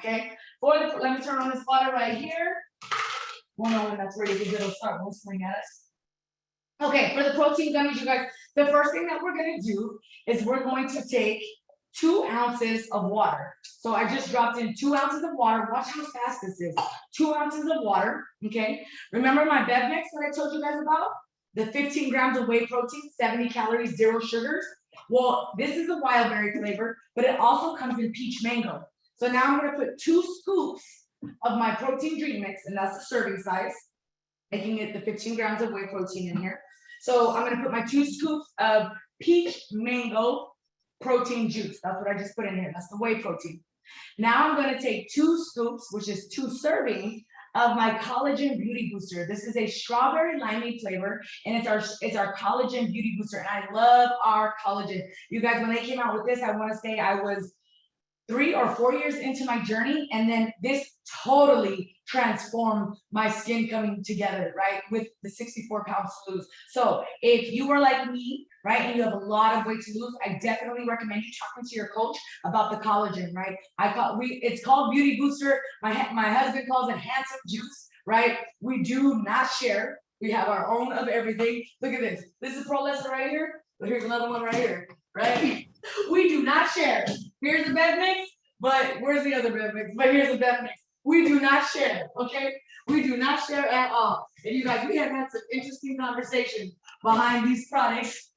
Okay, let me turn on this water right here. Well, no, when that's ready, because it'll start whistling at us. Okay, for the protein gummies, you guys, the first thing that we're gonna do is we're going to take 2 ounces of water. So I just dropped in 2 ounces of water. Watch how fast this is. 2 ounces of water, okay? Remember my bev mix that I told you guys about? The 15 grams of whey protein, 70 calories, 0 sugars. Well, this is the wild berry flavor, but it also comes in peach mango. So now I'm gonna put 2 scoops of my protein drink mix, and that's the serving size, making it the 15 grams of whey protein in here. So I'm gonna put my 2 scoops of peach mango protein juice. That's what I just put in here. That's the whey protein. Now I'm gonna take 2 scoops, which is 2 servings of my collagen beauty booster. This is a strawberry limeade flavor, and it's our collagen beauty booster. And I love our collagen. You guys, when they came out with this, I want to say I was 3 or 4 years into my journey, and then this totally transformed my skin coming together, right, with the 64 pounds to lose. So if you are like me, right, and you have a lot of weight to lose, I definitely recommend you talking to your coach about the collagen, right? It's called Beauty Booster. My husband calls it handsome juice, right? We do not share. We have our own of everything. Look at this. This is Prolesta right here, but here's another one right here, right? We do not share. Here's the bev mix, but where's the other bev mix? But here's the bev mix. We do not share, okay? We do not share at all. And you guys, we have had some interesting conversations behind these products.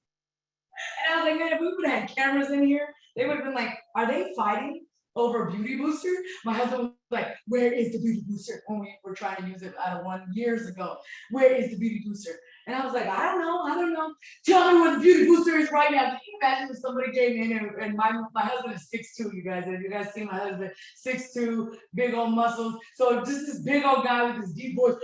And I was like, man, if we would have had cameras in here, they would have been like, are they fighting over Beauty Booster? My husband was like, where is the Beauty Booster? When we were trying to use it out of 1 years ago. Where is the Beauty Booster? And I was like, I don't know. Tell me what the Beauty Booster is right now. Can you imagine if somebody came in and my husband is 6'2", you guys. If you guys see my husband, 6'2", big old muscles. So just this big old guy with this deep voice,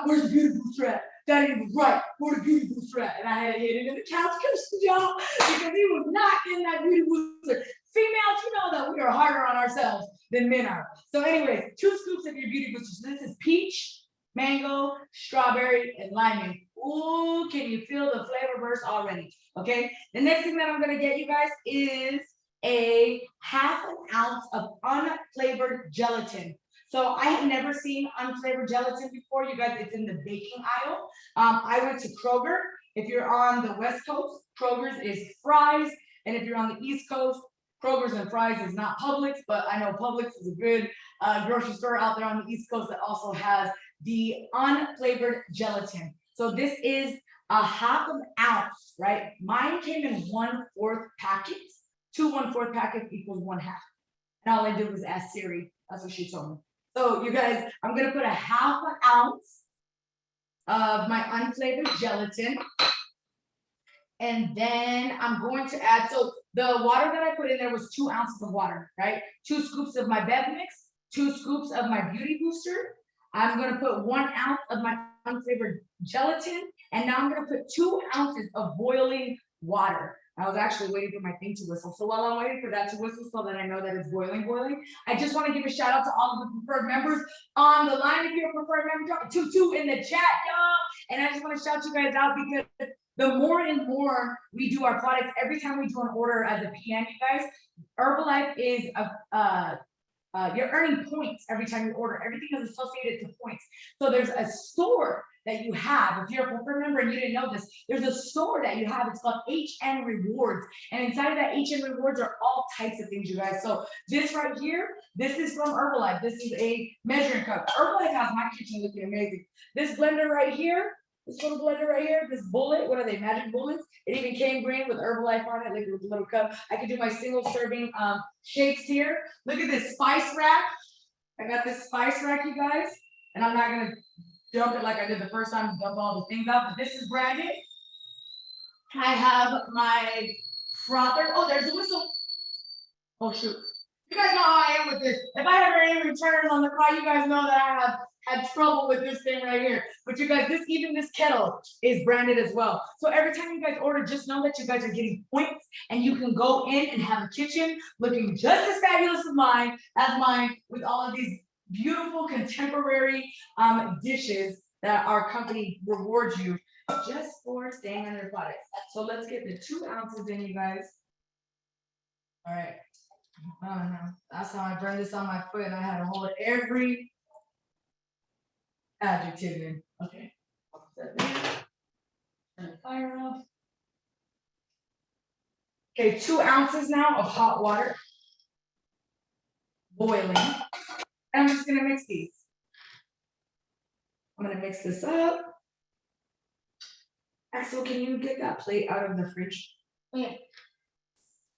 where's the Beauty Booster at? Daddy was right, where the Beauty Booster at? And I had to hit it in the couch cushion, y'all, because he was not in that Beauty Booster. Females, you know that we are harder on ourselves than men are. So anyways, 2 scoops of your Beauty Booster. So this is peach, mango, strawberry, and lime. Ooh, can you feel the flavor burst already? Okay. The next thing that I'm gonna get you guys is a ½ ounce of unflavored gelatin. So I have never seen unflavored gelatin before. You guys, it's in the baking aisle. I went to Kroger. If you're on the West Coast, Kroger's is Fry's. And if you're on the East Coast, Kroger's and Fry's is not Publix, but I know Publix is a good grocery store out there on the East Coast that also has the unflavored gelatin. So this is a ½ ounce, right? Mine came in 1/4 packets. 2 1/4 packets equals 1/2. And all I did was ask Siri. That's what she told me. So you guys, I'm gonna put a ½ ounce of my unflavored gelatin. And then I'm going to add, so the water that I put in there was 2 ounces of water, right? 2 scoops of my bev mix, 2 scoops of my beauty booster. I'm gonna put 1 ounce of my unflavored gelatin, and now I'm gonna put 2 ounces of boiling water. I was actually waiting for my thing to whistle. So while I'm waiting for that to whistle so that I know that it's boiling, I just want to give a shout out to all of the preferred members on the line. If you're a preferred member, drop a 2 in the chat, y'all. And I just want to shout you guys out because the more and more we do our products, every time we do an order as a PM, you guys, Herbalife is you're earning points every time you order. Everything is associated to points. So there's a store that you have. If you're a preferred member and you didn't know this, there's a store that you have. It's called HN Rewards. And inside of that HN Rewards are all types of things, you guys. So this right here, this is from Herbalife. This is a measuring cup. Herbalife has my kitchen looking amazing. This blender right here, this little blender right here, this bullet, what are they, magic bullets? It even came green with Herbalife on it, like with a little cup. I could do my single serving shakes here. Look at this spice rack. I got this spice rack, you guys. And I'm not gonna dump it like I did the first time, dump all the things out, but this is branded. I have my frother. Oh, there's a whistle. Oh shoot. You guys know how I am with this. If I have any returns on the car, you guys know that I have had trouble with this thing right here. But you guys, even this kettle is branded as well. So every time you guys order, just know that you guys are getting points and you can go in and have a kitchen looking just as fabulous as mine with all of these beautiful contemporary dishes that our company rewards you just for staying on their products. So let's get the 2 ounces in, you guys. All right. Oh no, that's how I burned this on my foot and I had to hold every adjective in. Okay. Turn the fire off. Okay, 2 ounces now of hot water boiling. And I'm just gonna mix these. I'm gonna mix this up. Axel, can you get that plate out of the fridge? Yeah.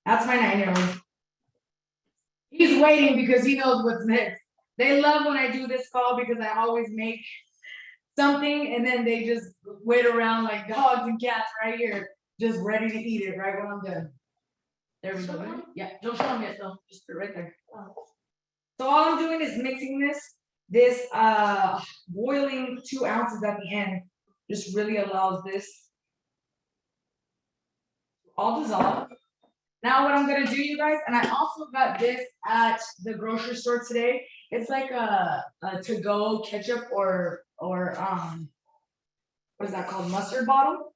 That's my 9-year-old. He's waiting because he knows what's next. They love when I do this call because I always make something and then they just wait around like dogs and cats right here, just ready to eat it right when I'm done. There we go. Yeah, don't show them yet though. Just put it right there. So all I'm doing is mixing this boiling 2 ounces at the end. Just really allows this to all dissolve. Now what I'm gonna do, you guys, and I also got this at the grocery store today. It's like a to-go ketchup or what is that called? Mustard bottle.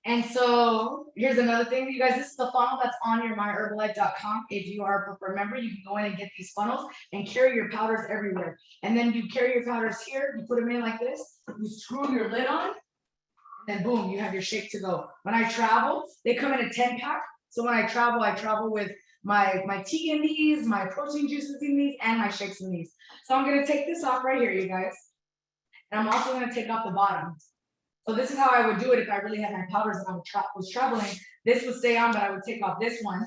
And so here's another thing, you guys. This is the funnel that's on your myherbalife.com. If you are a preferred member, you can go in and get these funnels and carry your powders everywhere. And then you carry your powders here, you put them in like this, you screw your lid on, and then boom, you have your shake to go. When I travel, they come in a 10-pack. So when I travel with my tea in these, my protein juices in these, and my shakes in these. So I'm gonna take this off right here, you guys. And I'm also gonna take off the bottom. So this is how I would do it if I really had my powders and I was traveling. This would stay on, but I would take off this one.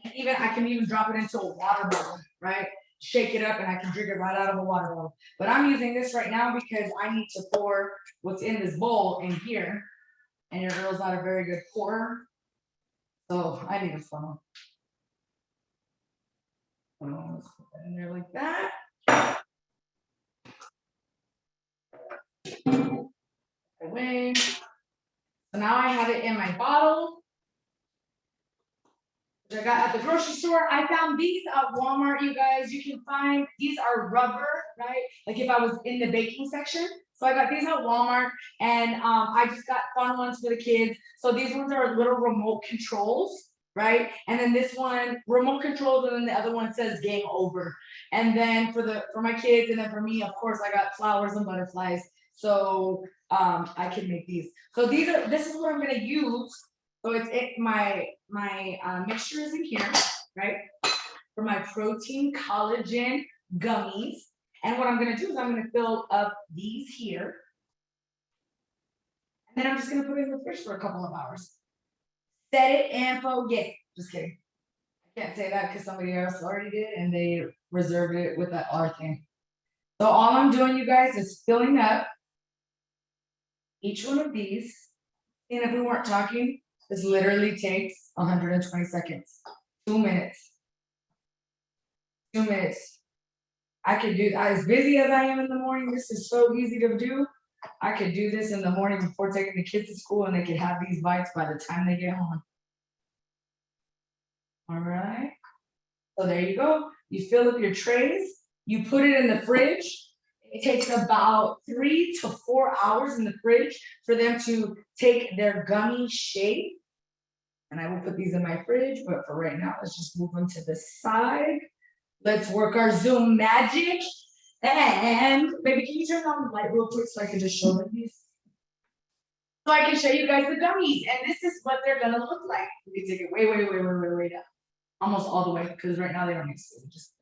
And I can even drop it into a water bottle, right? Shake it up and I can drink it right out of a water bottle. But I'm using this right now because I need to pour what's in this bowl in here. And your girl's not a very good pourer. So I need a funnel. Let's put that in there like that. Away. So now I have it in my bottle. Which I got at the grocery store. I found these at Walmart, you guys. You can find these are rubber, right? Like if I was in the baking section. So I got these at Walmart, and I just got fun ones for the kids. So these ones are little remote controls, right? And then this one, remote controls, and then the other one says game over. And then for my kids, and then for me, of course, I got flowers and butterflies. So I can make these. So this is what I'm gonna use. So my mixture is in here, right? For my protein collagen gummies. And what I'm gonna do is I'm gonna fill up these here. And then I'm just gonna put it in the fridge for a couple of hours. Set it and forget. Just kidding. I can't say that because somebody else already did and they reserved it with that R thing. So all I'm doing, you guys, is filling up each one of these. And if we weren't talking, this literally takes 120 seconds. 2 minutes. 2 minutes. I could do, as busy as I am in the morning, this is so easy to do. I could do this in the morning before taking the kids to school and they could have these bites by the time they get home. All right. So there you go. You fill up your trays. You put it in the fridge. It takes about 3 to 4 hours in the fridge for them to take their gummy shape. And I will put these in my fridge, but for right now, let's just move them to the side. Let's work our Zoom magic. And baby, can you turn on the light real quick so I can just show them these? So I can show you guys the gummies. And this is what they're gonna look like. We can take it way down. Almost all the way, because right now they don't exist. Just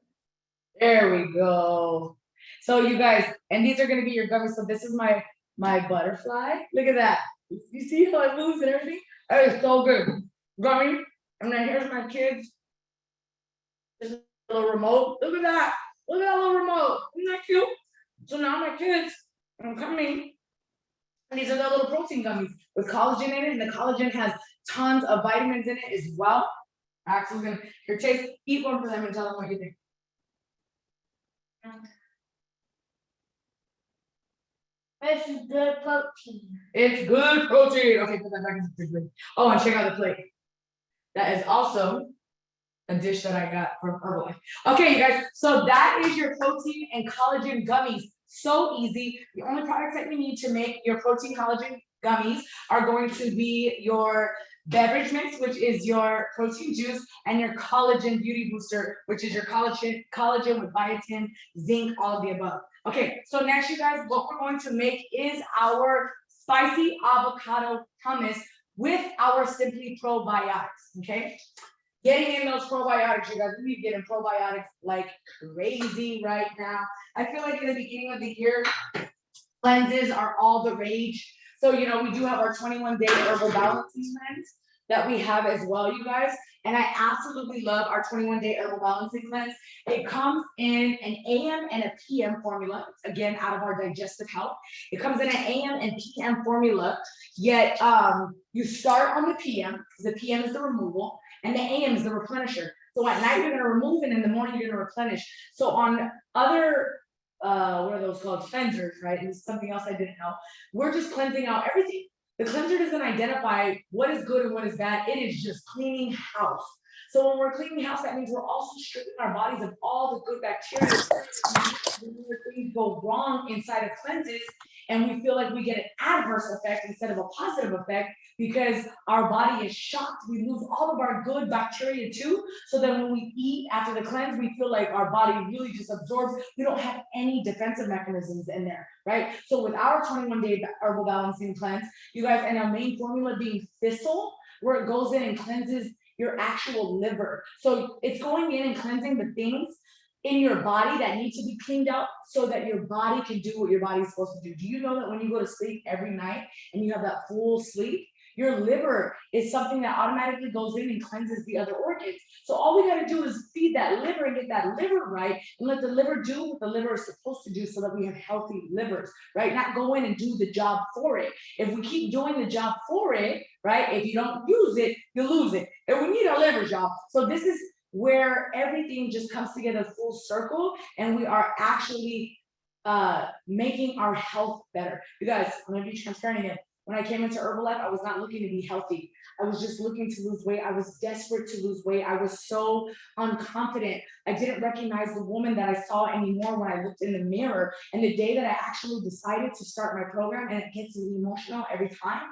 there we go. So you guys, and these are gonna be your gummies. So this is my butterfly. Look at that. You see how it moves and everything? That is so good. Gummy. And then here's my kids. There's a little remote. Look at that. Look at that little remote. Isn't that cute? So now my kids are coming. And these are the little protein gummies with collagen in it. And the collagen has tons of vitamins in it as well. Axel's gonna taste, eat one for them and tell them what you think. It's good protein. It's good protein. Okay, put that back in the fridge. Oh, and check out the plate. That is also a dish that I got from Herbal. Okay, you guys, so that is your protein and collagen gummies. So easy. The only products that you need to make your protein collagen gummies are going to be your beverage mix, which is your protein juice, and your collagen beauty booster, which is your collagen with biotin, zinc, all of the above. Okay, so next, you guys, what we're going to make is our spicy avocado hummus with our Simply probiotics. Okay, getting in those probiotics, you guys. We be getting probiotics like crazy right now. I feel like in the beginning of the year, cleanses are all the rage. So, you know, we do have our 21-day herbal balancing cleanse that we have as well, you guys. And I absolutely love our 21-day herbal balancing cleanse. It comes in an AM and a PM formula. It's again out of our digestive health. It comes in an AM and PM formula. Yet you start on the PM because the PM is the removal and the AM is the replenisher. So at night you're going to remove and in the morning you're going to replenish. So on other what are those called, cleansers, right? And this is something else I didn't know. We're just cleansing out everything. The cleanser doesn't identify what is good and what is bad. It is just cleaning house. So when we're cleaning house, that means we're also stripping our bodies of all the good bacteria. When things go wrong inside of cleanses, and we feel like we get an adverse effect instead of a positive effect because our body is shocked. We lose all of our good bacteria too. So then when we eat after the cleanse, we feel like our body really just absorbs. We don't have any defensive mechanisms in there, right? So with our 21-day herbal balancing cleanse, you guys, and our main formula being thistle, where it goes in and cleanses your actual liver. So it's going in and cleansing the things in your body that need to be cleaned out so that your body can do what your body is supposed to do. Do you know that when you go to sleep every night and you have that full sleep, your liver is something that automatically goes in and cleanses the other organs. So all we got to do is feed that liver and get that liver right and let the liver do what the liver is supposed to do so that we have healthy livers, right? Not go in and do the job for it. If we keep doing the job for it, right? If you don't use it, you lose it. And we need our livers, y'all. So this is where everything just comes together full circle and we are actually making our health better. You guys, I'm gonna be transparent again. When I came into Herbalife, I was not looking to be healthy. I was just looking to lose weight. I was desperate to lose weight. I was so unconfident. I didn't recognize the woman that I saw anymore when I looked in the mirror. And the day that I actually decided to start my program, and it gets me emotional every time,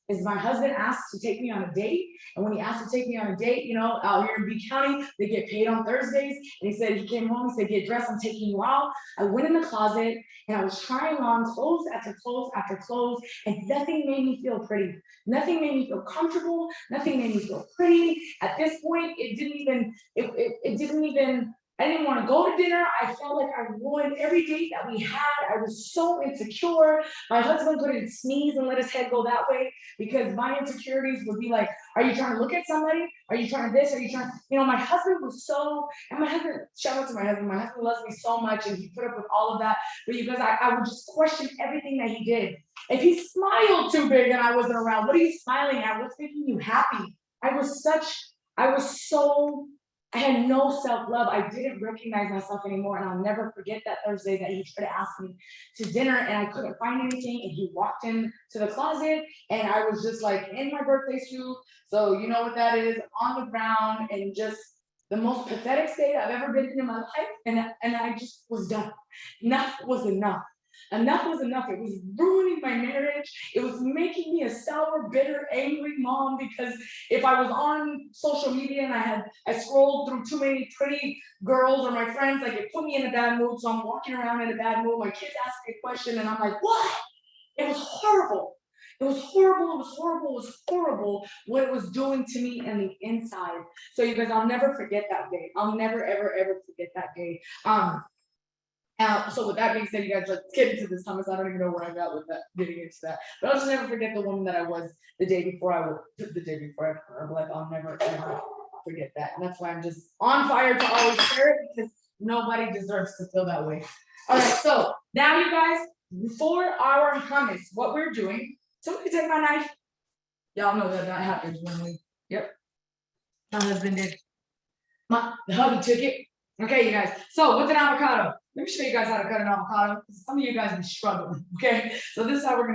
is my husband asked to take me on a date. And when he asked to take me on a date, you know, out here in Beach County, they get paid on Thursdays. And he said, he came home, he said, get dressed, I'm taking you out. I went in the closet and I was trying on clothes after clothes after clothes, and nothing made me feel pretty. Nothing made me feel comfortable. Nothing made me feel pretty. At this point, it didn't even, I didn't want to go to dinner. I felt like I ruined every date that we had. I was so insecure. My husband couldn't sneeze and let his head go that way because my insecurities would be like, are you trying to look at somebody? Are you trying to this? Are you trying, you know, my husband was so, and my husband, shout out to my husband loves me so much and he put up with all of that. But you guys, I would just question everything that he did. If he smiled too big and I wasn't around, what are you smiling at? What's making you happy? I had no self-love. I didn't recognize myself anymore. And I'll never forget that Thursday that he tried to ask me to dinner and I couldn't find anything. And he walked into the closet and I was just like in my birthday suit. So you know what that is, on the ground, and just the most pathetic state I've ever been in my life. And I just was done. Enough was enough. Enough was enough. It was ruining my marriage. It was making me a sour, bitter, angry mom because if I was on social media and I scrolled through too many pretty girls or my friends, like it put me in a bad mood. So I'm walking around in a bad mood. My kids ask me a question and I'm like, what? It was horrible. It was horrible. It was horrible. It was horrible what it was doing to me on the inside. So you guys, I'll never forget that day. I'll never, ever, ever forget that day. So with that being said, you guys, let's get into this hummus. I don't even know where I got with that, getting into that. But I'll just never forget the woman that I was the day before I Herbalife. I'll never ever forget that. And that's why I'm just on fire to always share it because nobody deserves to feel that way. All right, so now you guys, for our hummus, what we're doing, somebody take my knife. Y'all know that happens when we, yep. My husband did. The hubby took it. Okay, you guys. So with an avocado, let me show you guys how to cut an avocado. Some of you guys be struggling. Okay, so this is how we're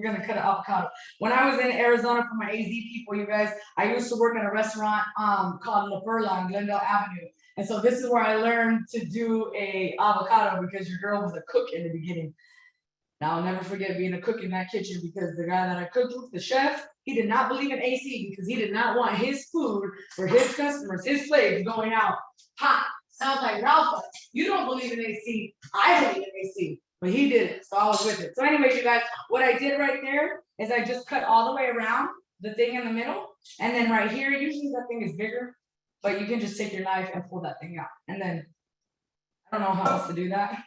gonna cut an avocado. When I was in Arizona for my AZ people, you guys, I used to work in a restaurant called La Perla on Glendale Avenue, and so this is where I learned to do a avocado because your girl was a cook in the beginning. Now, I'll never forget being a cook in that kitchen because the guy that I cooked with, the chef, he did not believe in AC because he did not want his food for his customers, his plates going out hot. Sounds like Ralph, you don't believe in AC. I believe in AC, but he didn't, so I was with it. So anyways, you guys, what I did right there is I just cut all the way around the thing in the middle, and then right here, usually that thing is bigger, but you can just take your knife and pull that thing out. And then, I don't know how else to do that.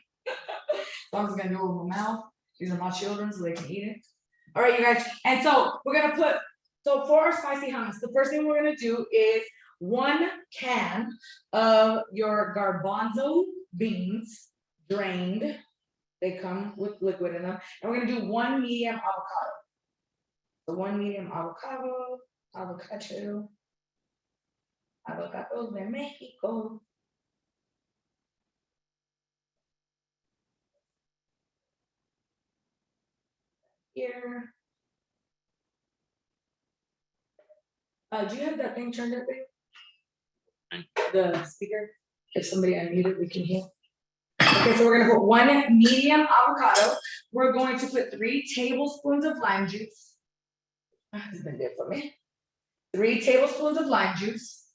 So I'm just gonna do it with my mouth. These are my children, so they can eat it. All right, you guys, and so we're gonna put, so for our spicy hummus, the first thing we're gonna do is 1 can of your garbanzo beans, drained. They come with liquid in them. And we're gonna do 1 medium avocado. So 1 medium avocado, avocados de Mexico. Here. Do you have that thing turned up there? The speaker, if somebody unmuted, we can hear. Okay, so we're gonna put 1 medium avocado. We're going to put 3 tablespoons of lime juice. My husband did for me. 3 tablespoons of lime juice.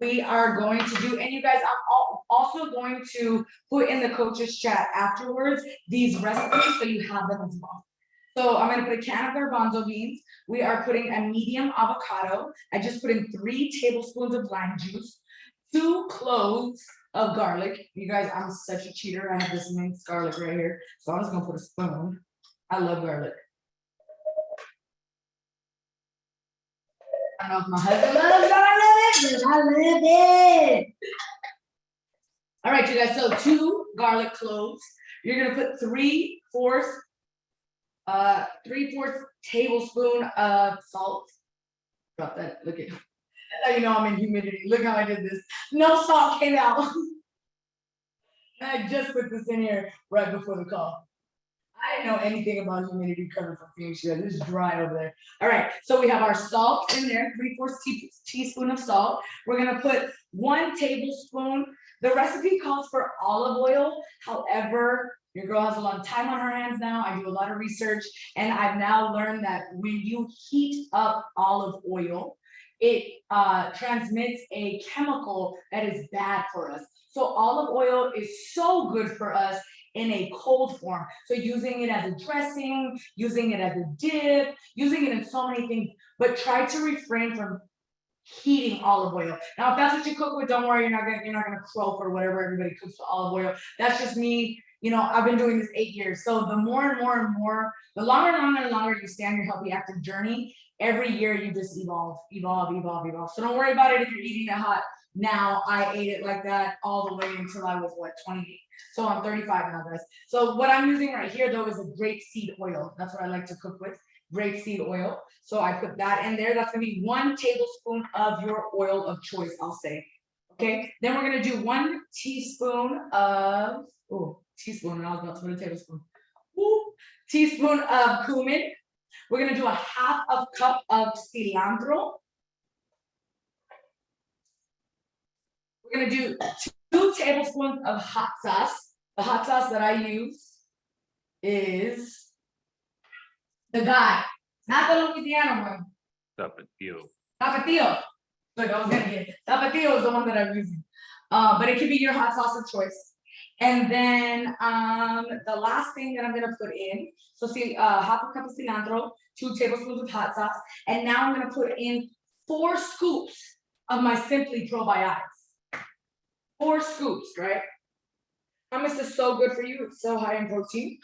We are going to do, and you guys, I'm also going to put in the coaches chat afterwards these recipes so you have them as well. So I'm gonna put a can of garbanzo beans. We are putting a medium avocado. I just put in 3 tablespoons of lime juice, 2 cloves of garlic. You guys, I'm such a cheater. I have this minced garlic right here. So I'm just gonna put a spoon. I love garlic. I don't know if my husband loves garlic, but I love it. All right, you guys, so 2 garlic cloves. You're gonna put 3/4 tablespoon of salt. Drop that, look at, that's how you know I'm in humidity. Look how I did this. No salt came out. I just put this in here right before the call. I didn't know anything about humidity coming from Phoenix. This is dry over there. All right, so we have our salt in there, 3/4 teaspoon of salt. We're gonna put 1 tablespoon. The recipe calls for olive oil. However, your girl has a lot of time on her hands now. I do a lot of research, and I've now learned that when you heat up olive oil, it transmits a chemical that is bad for us. So olive oil is so good for us in a cold form. So using it as a dressing, using it as a dip, using it in so many things, but try to refrain from heating olive oil. Now, if that's what you cook with, don't worry, you're not gonna croak or whatever everybody cooks with olive oil. That's just me. You know, I've been doing this 8 years. So the more and more and more, the longer and longer you stay on your healthy active journey, every year you just evolve. So don't worry about it if you're eating it hot. Now, I ate it like that all the way until I was what, 28. So I'm 35 now, guys. So what I'm using right here though is a grapeseed oil. That's what I like to cook with, grapeseed oil. So I put that in there. That's gonna be 1 tablespoon of your oil of choice, I'll say. Okay, then we're gonna do 1 teaspoon of, teaspoon, and I was about to put a tablespoon. Teaspoon of cumin. We're gonna do a 1/2 cup of cilantro. We're gonna do 2 tablespoons of hot sauce. The hot sauce that I use is the guy, not the Louisiana one. Tapatio. Tapatio. Look, I was gonna get it. Tapatio is the one that I'm using. But it could be your hot sauce of choice. And then the last thing that I'm gonna put in, so see, 1/2 cup of cilantro, 2 tablespoons of hot sauce, and now I'm gonna put in 4 scoops of my Simply Probiotics. 4 scoops, right? Hummus is so good for you. It's so high in protein.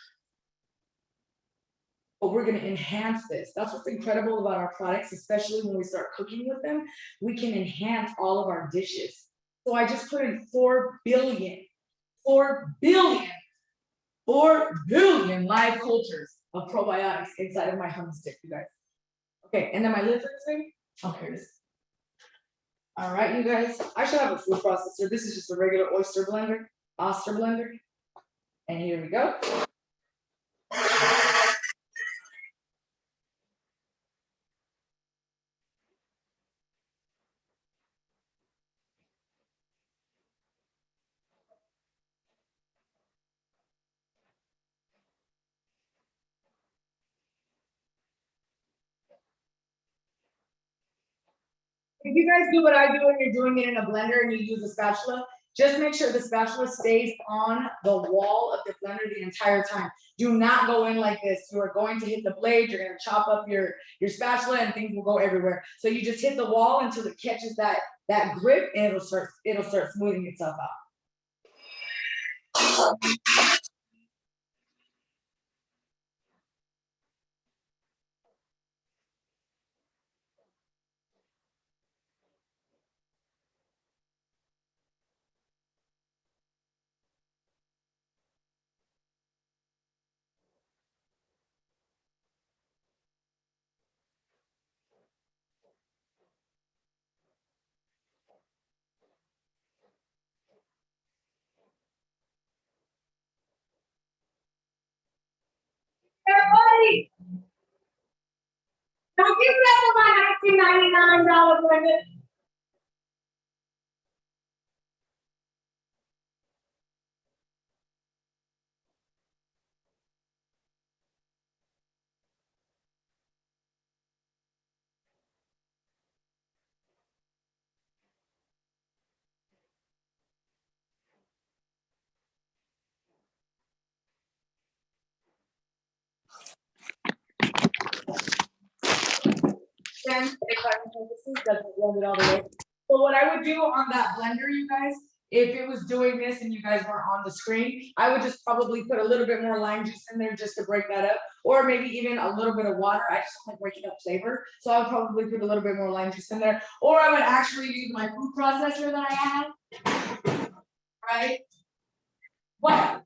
But we're gonna enhance this. That's what's incredible about our products, especially when we start cooking with them. We can enhance all of our dishes. So I just put in 4 billion live cultures of probiotics inside of my hummus stick, you guys. Okay, and then my lid for this thing. Oh, here it is. All right, you guys. I should have a food processor. This is just a regular oyster blender. And here we go. If you guys do what I do and you're doing it in a blender and you use a spatula, just make sure the spatula stays on the wall of the blender the entire time. Do not go in like this. You are going to hit the blade, you're gonna chop up your spatula and things will go everywhere. So you just hit the wall until it catches that grip and it'll start smoothing itself out. Everybody, don't give that for my $19.99 blender. Then if I doesn't blend it all the way. So what I would do on that blender, you guys, if it was doing this and you guys weren't on the screen, I would just probably put a little bit more lime juice in there just to break that up, or maybe even a little bit of water. I just like breaking up flavor, so I would probably put a little bit more lime juice in there, or I would actually use my food processor that I have, right? But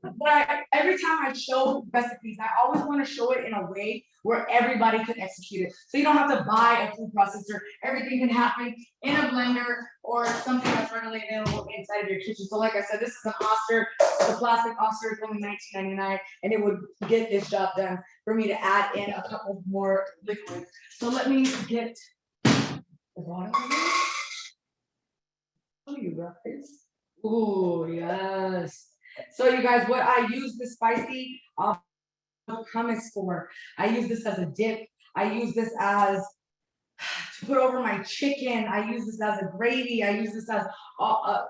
every time I show recipes, I always want to show it in a way where everybody can execute it. So you don't have to buy a food processor. Everything can happen in a blender or something that's readily available inside of your kitchen. So like I said, this is an Oster. It's a plastic Oster. It's only $19.99, and it would get this job done for me to add in a couple more liquids. So let me get the water. Oh, you guys. Oh, yes. So you guys, what I use the spicy hummus for, I use this as a dip. I use this as to put over my chicken. I use this as a gravy. I use this as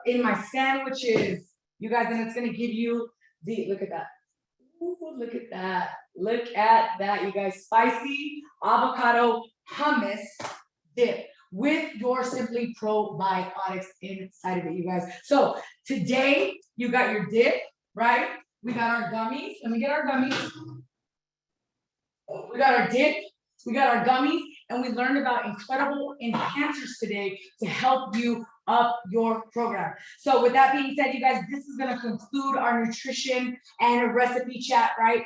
in my sandwiches. You guys, and it's gonna give you look at that. Ooh, look at that. Look at that, you guys. Spicy avocado hummus dip with your Simply probiotics inside of it, you guys. So today you got your dip, right? We got our gummies. Let me get our gummies. We got our dip, we got our gummies, and we learned about incredible enhancers today to help you up your program. So with that being said, you guys, this is going to conclude our nutrition and recipe chat, right?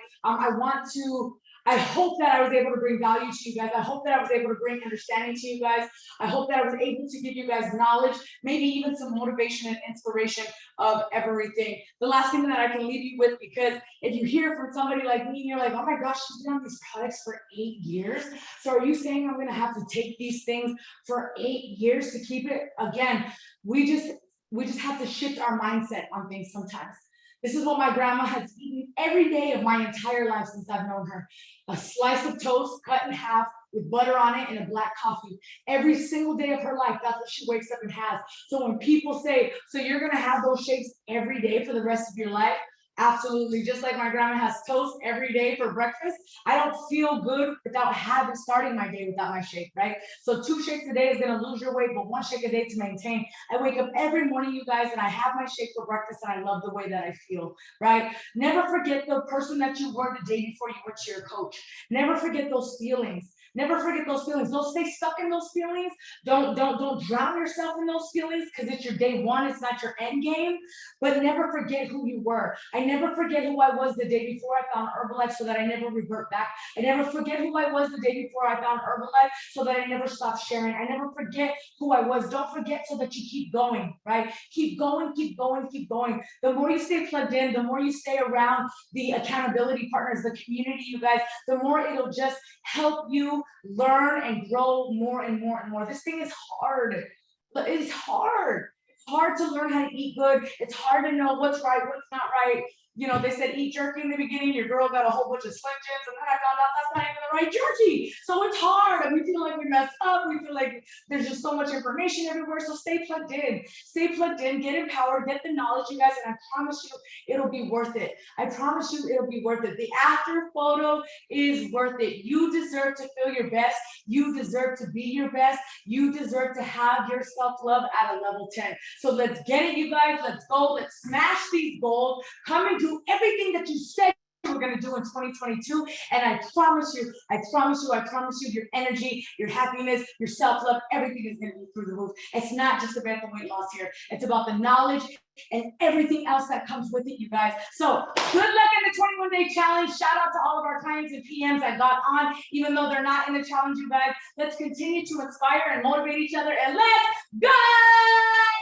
I hope that I was able to bring value to you guys. I hope that I was able to bring understanding to you guys. I hope that I was able to give you guys knowledge, maybe even some motivation and inspiration of everything. The last thing that I can leave you with, because if you hear from somebody like me and you're like, oh my gosh, she's been on these products for 8 years. So are you saying I'm going to have to take these things for 8 years to keep it? Again, we just have to shift our mindset on things sometimes. This is what my grandma has eaten every day of my entire life since I've known her. A slice of toast cut in half with butter on it and a black coffee. Every single day of her life, that's what she wakes up and has. So when people say, so you're gonna have those shakes every day for the rest of your life, absolutely. Just like my grandma has toast every day for breakfast, I don't feel good without starting my day without my shake, right? So 2 shakes a day is gonna lose your weight, but 1 shake a day to maintain. I wake up every morning, you guys, and I have my shake for breakfast, and I love the way that I feel, right? Never forget the person that you were the day before you went to your coach. Never forget those feelings. Never forget those feelings. Don't stay stuck in those feelings. Don't drown yourself in those feelings because it's your day one. It's not your end game. But never forget who you were. I never forget who I was the day before I found Herbalife so that I never revert back. I never forget who I was the day before I found Herbalife so that I never stop sharing. I never forget who I was. Don't forget so that you keep going, right? Keep going, keep going, keep going. The more you stay plugged in, the more you stay around the accountability partners, the community, you guys, the more it'll just help you learn and grow more and more and more. This thing is hard. It's hard. It's hard to learn how to eat good. It's hard to know what's right, what's not right. they said eat jerky in the beginning. Your girl got a whole bunch of Slim Jims, and then I found out that's not even the right jerky. So it's hard, and we feel like we messed up. We feel like there's just so much information everywhere. So stay plugged in. Stay plugged in. Get empowered. Get the knowledge, you guys, and I promise you, it'll be worth it. I promise you, it'll be worth it. The after photo is worth it. You deserve to feel your best. You deserve to be your best. You deserve to have your self-love at a level 10. So let's get it, you guys. Let's go. Let's smash these goals. Come and do everything that you said we're going to do in 2022. And I promise you, your energy, your happiness, your self-love, everything is going to be through the roof. It's not just about the weight loss here. It's about the knowledge and everything else that comes with it, you guys. So good luck in the 21-day challenge. Shout out to all of our clients and PMs that got on, even though they're not in the challenge, you guys. Let's continue to inspire and motivate each other, and let's go!